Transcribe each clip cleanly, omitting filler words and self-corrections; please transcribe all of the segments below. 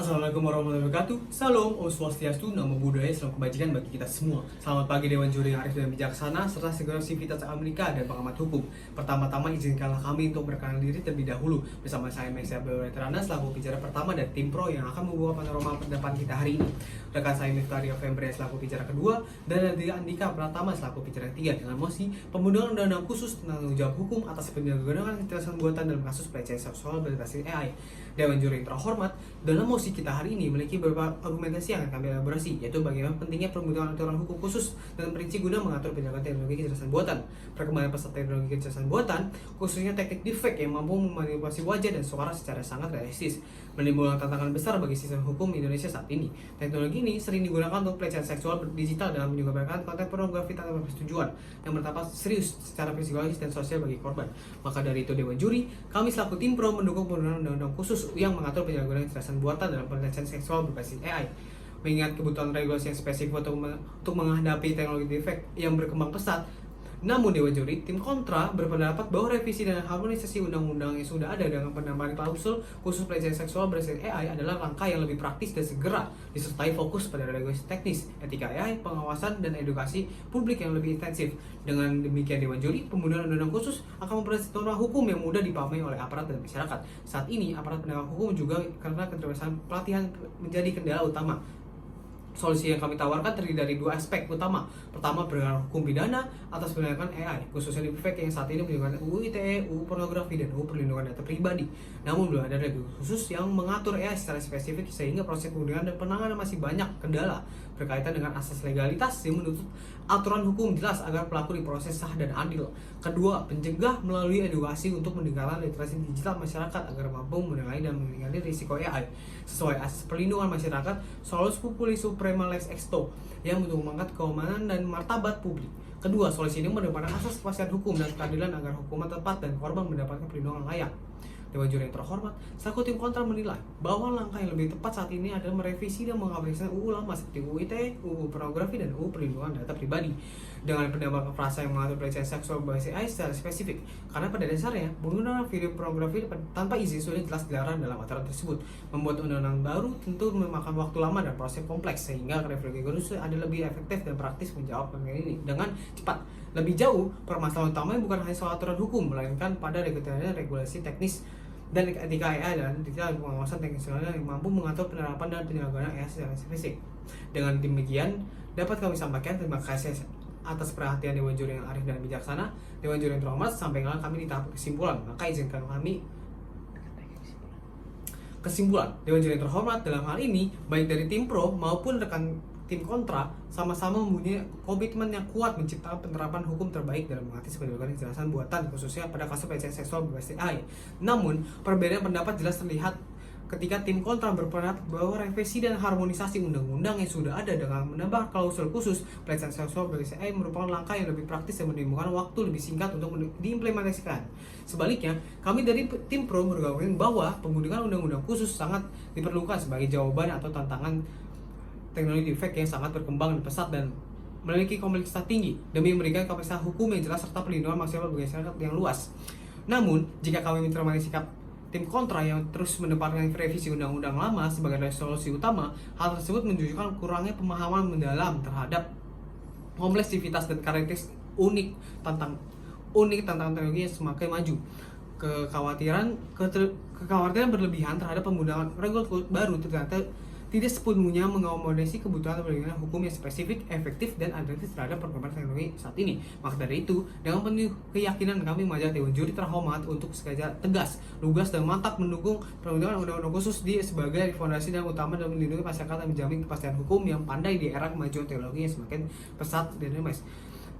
Assalamualaikum warahmatullahi wabarakatuh. Salam, Om Swastiastu, Namo Buddhaya, salam kebajikan bagi kita semua. Selamat pagi Dewan Juri yang arif dan bijaksana, serta segala sivitas Amerika dan pengamat hukum. Pertama-tama izinkanlah kami untuk berkenalan diri terlebih dahulu. Bersama saya Mesa Belwetrana, selaku bicara pertama dari tim pro yang akan membawa panorama pendapat kita hari ini. Rekan saya Miftari Fembria selaku bicara kedua, dan Nadia Andika Pratama selaku bicara ketiga dengan mosi pembunuhan undang-undang khusus tentang tanggung jawab hukum atas penyalahgunaan kecerdasan buatan dalam kasus pelecehan seksual berbasis AI. Dewan Juri yang terhormat, dalam mosi kita hari ini memiliki beberapa argumentasi yang akan kami elaborasi, yaitu bagaimana pentingnya pembentukan aturan hukum khusus dan perinci guna mengatur penjagaan teknologi kecerdasan buatan, perkembangan pesat teknologi kecerdasan buatan, khususnya teknik deepfake yang mampu memanipulasi wajah dan suara secara sangat realistis, menimbulkan tantangan besar bagi sistem hukum Indonesia saat ini. Teknologi ini sering digunakan untuk pelecehan seksual digital dalam menyebarkan konten pornografi tanpa persetujuan yang berdampak serius secara psikologis dan sosial bagi korban. Maka dari itu Dewan Juri, kami selaku tim pro mendukung pembentukan undang-undang khusus yang mengatur penyalahgunaan kecerdasan buatan dalam pelecehan seksual berbasis AI. Mengingat kebutuhan regulasi yang spesifik untuk menghadapi teknologi deepfake yang berkembang pesat, namun Dewan Juri, tim kontra berpendapat bahwa revisi dan harmonisasi undang-undang yang sudah ada dengan penambahan klausul khusus pelecehan seksual berbasis AI adalah langkah yang lebih praktis dan segera, disertai fokus pada regulasi teknis, etika AI, pengawasan, dan edukasi publik yang lebih intensif. Dengan demikian Dewan Juri, pembunuhan undang-undang khusus akan memperoleh norma hukum yang mudah dipahami oleh aparat dan masyarakat. Saat ini, aparat penegak hukum juga karena keterbatasan pelatihan menjadi kendala utama. Solusi yang kami tawarkan terdiri dari dua aspek utama. Pertama, penegakan hukum pidana atas penegakan AI, khususnya deepfake yang saat ini menggunakan UU ITE, UU Pornografi, dan UU Perlindungan Data Pribadi. Namun belum ada regulasi khusus yang mengatur AI secara spesifik, sehingga proses pengujian dan penanganan masih banyak kendala berkaitan dengan asas legalitas yang menuntut aturan hukum jelas agar pelaku diproses sah dan adil. Kedua, pencegah melalui edukasi untuk meningkatkan literasi digital masyarakat agar mampu menilai dan mengenali risiko AI sesuai asas perlindungan masyarakat, solus populi suprema lex exto yang untuk mengangkat keamanan dan martabat publik. Kedua, solusi ini merupakan asas kepastian hukum dan keadilan agar hukuman tepat dan korban mendapatkan perlindungan layak. Dewan Juri yang terhormat, selaku tim kontra menilai bahwa langkah yang lebih tepat saat ini adalah merevisi dan mengaplikasikan UU lama seperti UU ITE, UU Pornografi, dan UU Perlindungan Data Pribadi dengan penambahan frasa yang mengatur pelecehan seksual berbasis AI secara spesifik. Karena pada dasarnya, penggunaan video pornografi tanpa izin sudah jelas dilarang dalam aturan tersebut. Membuat undang-undang baru tentu memakan waktu lama dan proses kompleks, sehingga regulasi khusus ada lebih efektif dan praktis menjawab pertanyaan ini dengan cepat. Lebih jauh, permasalahan utamanya bukan hanya soal aturan hukum, melainkan pada regulasi teknis dan etika AI dan tidak pengawasan teknis yang mampu mengatur penerapan dan penyalahgunaan AI secara spesifik. Dengan demikian, dapat kami sampaikan terima kasih atas perhatian Dewan Juri yang arif dan bijaksana. Dewan Juri yang terhormat, sampaikan kami di tahap kesimpulan. Maka izinkan kami kesimpulan. Dewan Juri yang terhormat, dalam hal ini baik dari tim pro maupun rekan tim kontra sama-sama mempunyai komitmen yang kuat menciptakan penerapan hukum terbaik dalam mengatasi penyalahgunaan kecerdasan buatan, khususnya pada kasus pelecehan seksual berbasis AI. Namun, perbedaan pendapat jelas terlihat ketika tim kontra berpendapat bahwa revisi dan harmonisasi undang-undang yang sudah ada dengan menambah klausul khusus pelecehan seksual berbasis AI merupakan langkah yang lebih praktis dan menimbulkan waktu lebih singkat untuk diimplementasikan. Sebaliknya, kami dari tim pro bergabung bahwa penggunaan undang-undang khusus sangat diperlukan sebagai jawaban atau tantangan teknologi deepfake yang sangat berkembang dan pesat dan memiliki kompleksitas tinggi demi memberikan kapasitas hukum yang jelas serta perlindungan maksimal bagi masyarakat yang luas. Namun, jika kami mencermati sikap tim kontra yang terus mendepankan revisi undang-undang lama sebagai solusi utama, hal tersebut menunjukkan kurangnya pemahaman mendalam terhadap kompleksitas dan karakteristik unik tentang teknologi yang semakin maju. Kekhawatiran berlebihan terhadap penggunaan regulasi baru ternyata tidak sepenuhnya mengakomodasi kebutuhan perlindungan hukum yang spesifik, efektif, dan adaptif terhadap perkembangan teknologi saat ini. Maka dari itu, dengan penuh keyakinan kami mengajak Dewan Juri terhormat untuk secara tegas, lugas, dan mantap mendukung pembentukan undang-undang khusus sebagai fondasi dan utama dalam melindungi masyarakat dan menjamin kepastian hukum yang pandai di era kemajuan teknologi yang semakin pesat dan dinamis.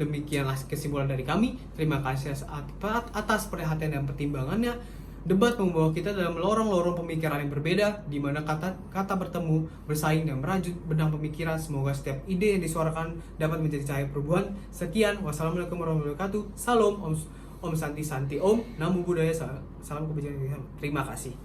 Demikianlah kesimpulan dari kami. Terima kasih atas perhatian dan pertimbangannya. Debat membawa kita dalam lorong-lorong pemikiran yang berbeda, di mana kata bertemu, bersaing, dan merajut benang pemikiran. Semoga setiap ide yang disuarakan dapat menjadi cahaya perubahan. Sekian, wassalamualaikum warahmatullahi wabarakatuh. Salam, Om Santi Santi Om, Namo Buddhaya, salam kebajikan. Terima kasih.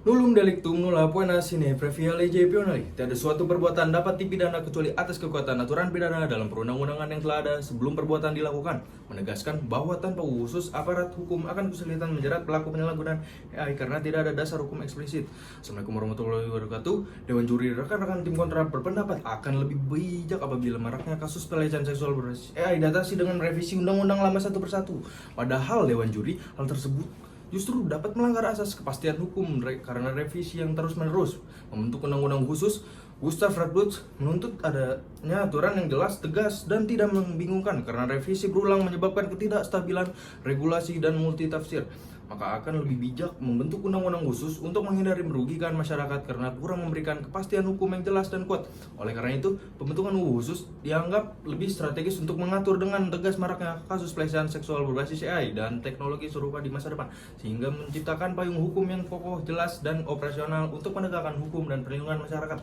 Nullum delictum nulla poena sine previa lege pionali. Tiada suatu perbuatan dapat dipidana kecuali atas kekuatan aturan pidana dalam perundang-undangan yang telah ada sebelum perbuatan dilakukan. Menegaskan bahwa tanpa khusus aparat hukum akan kesulitan menjerat pelaku penyalahgunaan AI karena tidak ada dasar hukum eksplisit. Assalamualaikum warahmatullahi wabarakatuh. Dewan juri rekan-rekan tim kontra berpendapat akan lebih bijak apabila maraknya kasus pelecehan seksual berbasis AI diatasi dengan revisi undang-undang lama satu persatu. Padahal Dewan juri hal tersebut justru dapat melanggar asas kepastian hukum karena revisi yang terus-menerus. Membentuk undang-undang khusus, Gustav Radbruch menuntut adanya aturan yang jelas, tegas, dan tidak membingungkan karena revisi berulang menyebabkan ketidakstabilan regulasi dan multitafsir. Maka akan lebih bijak membentuk undang-undang khusus untuk menghindari merugikan masyarakat karena kurang memberikan kepastian hukum yang jelas dan kuat. Oleh karena itu, pembentukan UU khusus dianggap lebih strategis untuk mengatur dengan tegas maraknya kasus pelecehan seksual berbasis AI dan teknologi serupa di masa depan, sehingga menciptakan payung hukum yang kokoh, jelas, dan operasional untuk penegakan hukum dan perlindungan masyarakat.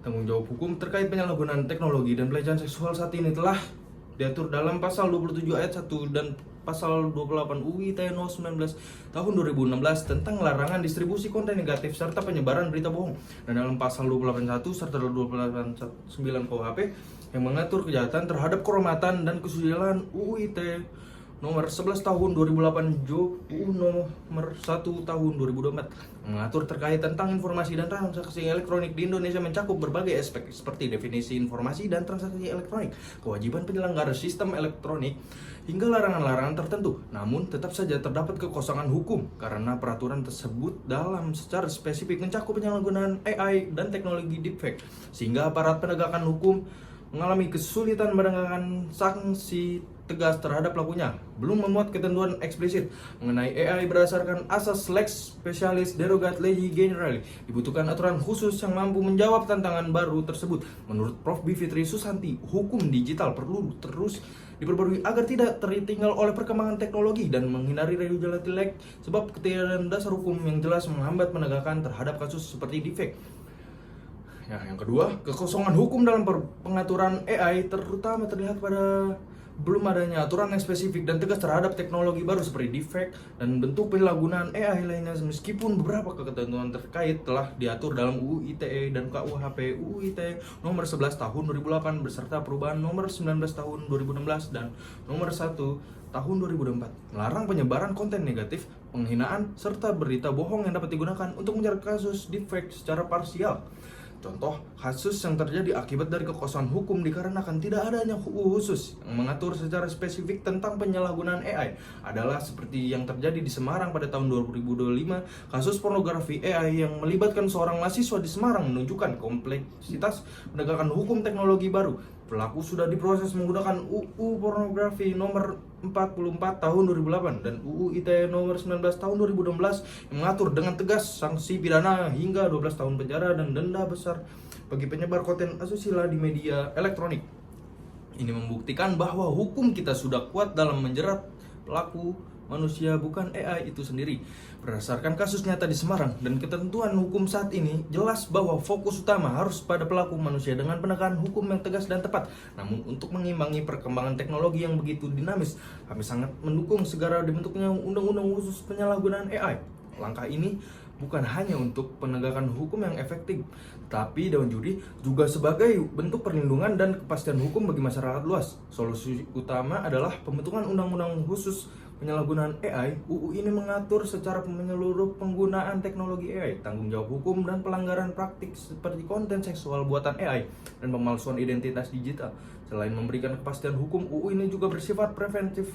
Tanggung jawab hukum terkait penyalahgunaan teknologi dan pelecehan seksual saat ini telah diatur dalam pasal 27 ayat 1 dan pasal 28 UU ITE No 19 tahun 2016 tentang larangan distribusi konten negatif serta penyebaran berita bohong, dan dalam pasal 281 serta 289 KUHP yang mengatur kejahatan terhadap kehormatan dan kesusilaan UU ITE nomor 11 tahun 2008 UU nomor 1 tahun 2024 mengatur terkait tentang informasi dan transaksi elektronik di Indonesia, mencakup berbagai aspek seperti definisi informasi dan transaksi elektronik, kewajiban penyelenggara sistem elektronik, hingga larangan-larangan tertentu. Namun tetap saja terdapat kekosongan hukum karena peraturan tersebut dalam secara spesifik mencakup penyalahgunaan AI dan teknologi deepfake, sehingga aparat penegakan hukum mengalami kesulitan menegakkan sanksi tegas terhadap pelakunya. Belum memuat ketentuan eksplisit mengenai AI berdasarkan asas lex specialis derogat legi generali. Dibutuhkan aturan khusus yang mampu menjawab tantangan baru tersebut. Menurut Prof. Bivitri Susanti, hukum digital perlu terus diperbarui agar tidak tertinggal oleh perkembangan teknologi dan menghindari regulatory lag, sebab ketiadaan dasar hukum yang jelas menghambat penegakan terhadap kasus seperti deepfake. Ya, yang kedua, kekosongan hukum dalam pengaturan AI terutama terlihat pada belum adanya aturan yang spesifik dan tegas terhadap teknologi baru seperti deepfake dan bentuk penyalahgunaan AI lainnya, meskipun beberapa ketentuan terkait telah diatur dalam UU ITE dan KUHP. UU ITE nomor 11 tahun 2008 beserta perubahan nomor 19 tahun 2016 dan nomor 1 tahun 2004 melarang penyebaran konten negatif, penghinaan, serta berita bohong yang dapat digunakan untuk menjerat kasus deepfake secara parsial. Contoh kasus yang terjadi akibat dari kekosongan hukum dikarenakan tidak adanya UU khusus yang mengatur secara spesifik tentang penyalahgunaan AI adalah seperti yang terjadi di Semarang pada tahun 2025. Kasus pornografi AI yang melibatkan seorang mahasiswa di Semarang menunjukkan kompleksitas penegakan hukum teknologi baru. Pelaku sudah diproses menggunakan UU Pornografi nomor 44 tahun 2008 dan UU ITE nomor 19 tahun 2016 yang mengatur dengan tegas sanksi pidana hingga 12 tahun penjara dan denda besar bagi penyebar konten asusila di media elektronik. Ini membuktikan bahwa hukum kita sudah kuat dalam menjerat pelaku manusia, bukan AI itu sendiri. Berdasarkan kasus nyata di Semarang dan ketentuan hukum saat ini, jelas bahwa fokus utama harus pada pelaku manusia dengan penegakan hukum yang tegas dan tepat. Namun untuk mengimbangi perkembangan teknologi yang begitu dinamis, kami sangat mendukung segera dibentuknya undang-undang khusus penyalahgunaan AI. Langkah ini bukan hanya untuk penegakan hukum yang efektif, tapi Dewan Juri juga sebagai bentuk perlindungan dan kepastian hukum bagi masyarakat luas. Solusi utama adalah pembentukan undang-undang khusus penyalahgunaan AI. UU ini mengatur secara menyeluruh penggunaan teknologi AI, tanggung jawab hukum, dan pelanggaran praktik seperti konten seksual buatan AI dan pemalsuan identitas digital. Selain memberikan kepastian hukum, UU ini juga bersifat preventif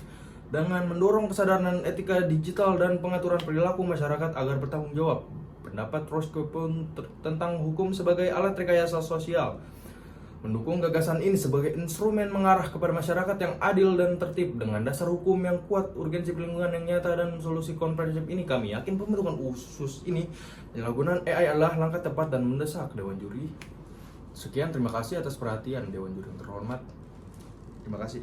dengan mendorong kesadaran etika digital dan pengaturan perilaku masyarakat agar bertanggung jawab. Pendapat Roscoe pun tentang hukum sebagai alat rekayasa sosial mendukung gagasan ini sebagai instrumen mengarah kepada masyarakat yang adil dan tertib dengan dasar hukum yang kuat, urgensi pelindungan yang nyata, dan solusi komprehensif ini. Kami yakin pembentukan khusus ini penyalahgunaan AI adalah langkah tepat dan mendesak. Dewan Juri, sekian, terima kasih atas perhatian. Dewan Juri yang terhormat, terima kasih.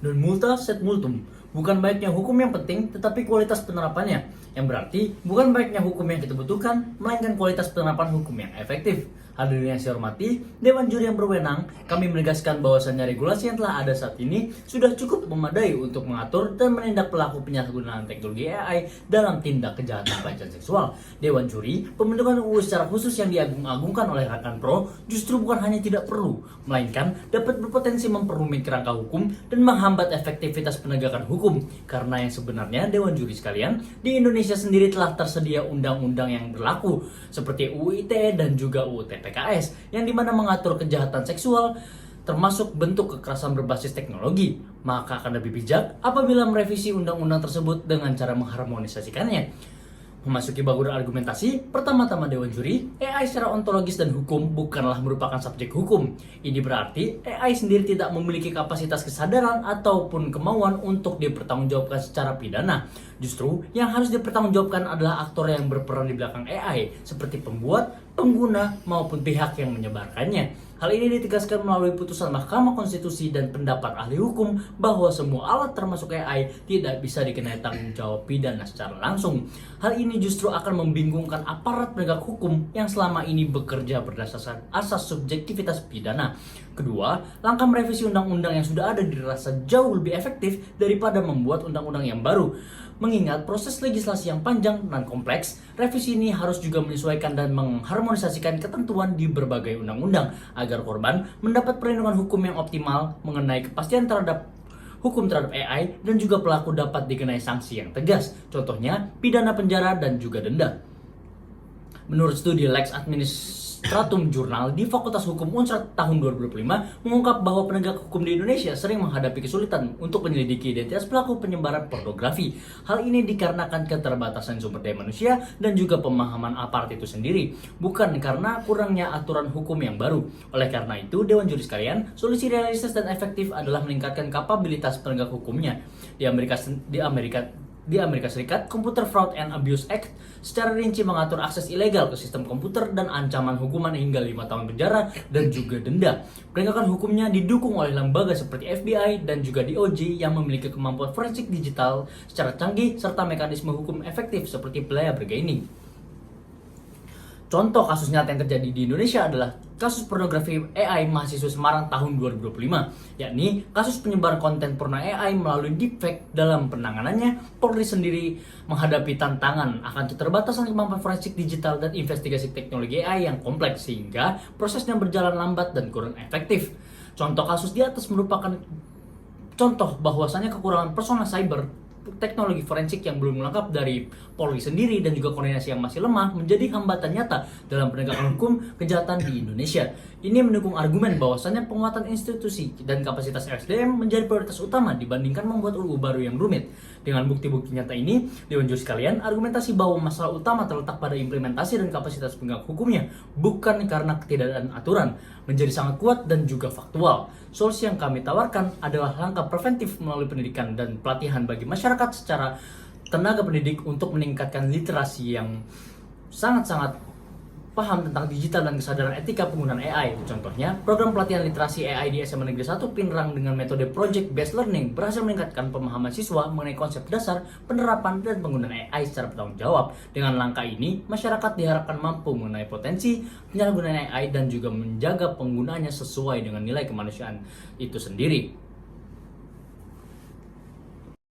Non multa sed multum, Bukan baiknya hukum yang penting, tetapi kualitas penerapannya. Yang berarti, bukan baiknya hukum yang kita butuhkan, melainkan kualitas penerapan hukum yang efektif. Hadirin yang saya hormati, Dewan Juri yang berwenang, kami menegaskan bahwasannya regulasi yang telah ada saat ini sudah cukup memadai untuk mengatur dan menindak pelaku penyalahgunaan teknologi AI dalam tindak kejahatan pelecehan seksual. Dewan Juri, pembentukan UU secara khusus yang diagung-agungkan oleh rekan pro justru bukan hanya tidak perlu, melainkan dapat berpotensi memperumit kerangka hukum dan menghambat efektivitas penegakan hukum. Karena yang sebenarnya Dewan Juri sekalian, di Indonesia sendiri telah tersedia undang-undang yang berlaku seperti UU ITE dan juga UU TPKS yang dimana mengatur kejahatan seksual termasuk bentuk kekerasan berbasis teknologi. Maka akan lebih bijak apabila merevisi undang-undang tersebut dengan cara mengharmonisasikannya. Memasuki baguran argumentasi, pertama-tama Dewan Juri, AI secara ontologis dan hukum bukanlah merupakan subjek hukum. Ini berarti AI sendiri tidak memiliki kapasitas kesadaran ataupun kemauan untuk dipertanggungjawabkan secara pidana. Justru yang harus dipertanggungjawabkan adalah aktor yang berperan di belakang AI, seperti pembuat, pengguna, maupun pihak yang menyebarkannya. Hal ini ditegaskan melalui putusan Mahkamah Konstitusi dan pendapat ahli hukum bahwa semua alat termasuk AI tidak bisa dikenai tanggung jawab pidana secara langsung. Hal ini justru akan membingungkan aparat penegak hukum yang selama ini bekerja berdasarkan asas subjektivitas pidana. Kedua, langkah merevisi undang-undang yang sudah ada dirasa jauh lebih efektif daripada membuat undang-undang yang baru. Mengingat proses legislasi yang panjang dan kompleks, revisi ini harus juga menyesuaikan dan mengharmonisasikan ketentuan di berbagai undang-undang agar korban mendapat perlindungan hukum yang optimal mengenai kepastian terhadap hukum terhadap AI dan juga pelaku dapat dikenai sanksi yang tegas. Contohnya, pidana penjara dan juga denda. Menurut studi Lex Administratum Jurnal di Fakultas Hukum Unstrat tahun 2025 mengungkap bahwa penegak hukum di Indonesia sering menghadapi kesulitan untuk menyelidiki identitas pelaku penyebaran pornografi. Hal ini dikarenakan keterbatasan sumber daya manusia dan juga pemahaman aparat itu sendiri, bukan karena kurangnya aturan hukum yang baru. Oleh karena itu, Dewan Juri sekalian, solusi realistis dan efektif adalah meningkatkan kapabilitas penegak hukumnya. Di Amerika Serikat, Computer Fraud and Abuse Act secara rinci mengatur akses ilegal ke sistem komputer dan ancaman hukuman hingga 5 tahun penjara dan juga denda. Penegakan hukumnya didukung oleh lembaga seperti FBI dan juga DOJ yang memiliki kemampuan forensik digital secara canggih serta mekanisme hukum efektif seperti plea bargaining. Contoh kasus nyata yang terjadi di Indonesia adalah kasus pornografi AI mahasiswa Semarang tahun 2025, yakni kasus penyebaran konten porno AI melalui deepfake. Dalam penanganannya, Polri sendiri menghadapi tantangan akan keterbatasan kemampuan forensik digital dan investigasi teknologi AI yang kompleks sehingga prosesnya berjalan lambat dan kurang efektif. Contoh kasus di atas merupakan contoh bahwasannya kekurangan personal cyber teknologi forensik yang belum lengkap dari Polri sendiri dan juga koordinasi yang masih lemah menjadi hambatan nyata dalam penegakan hukum kejahatan di Indonesia. Ini mendukung argumen bahwasannya penguatan institusi dan kapasitas SDM menjadi prioritas utama dibandingkan membuat UU baru yang rumit. Dengan bukti-bukti nyata ini, Dewan Juri sekalian, argumentasi bahwa masalah utama terletak pada implementasi dan kapasitas penegak hukumnya, bukan karena ketidakadaan aturan, menjadi sangat kuat dan juga faktual. Solusi yang kami tawarkan adalah langkah preventif melalui pendidikan dan pelatihan bagi masyarakat secara tenaga pendidik untuk meningkatkan literasi yang sangat-sangat paham tentang digital dan kesadaran etika penggunaan AI. Contohnya, program pelatihan literasi AI di SMA Negeri 1 Pinrang dengan metode Project Based Learning berhasil meningkatkan pemahaman siswa mengenai konsep dasar, penerapan, dan penggunaan AI secara bertanggung jawab. Dengan langkah ini, masyarakat diharapkan mampu mengenai potensi penyalahgunaan AI dan juga menjaga penggunaannya sesuai dengan nilai kemanusiaan itu sendiri.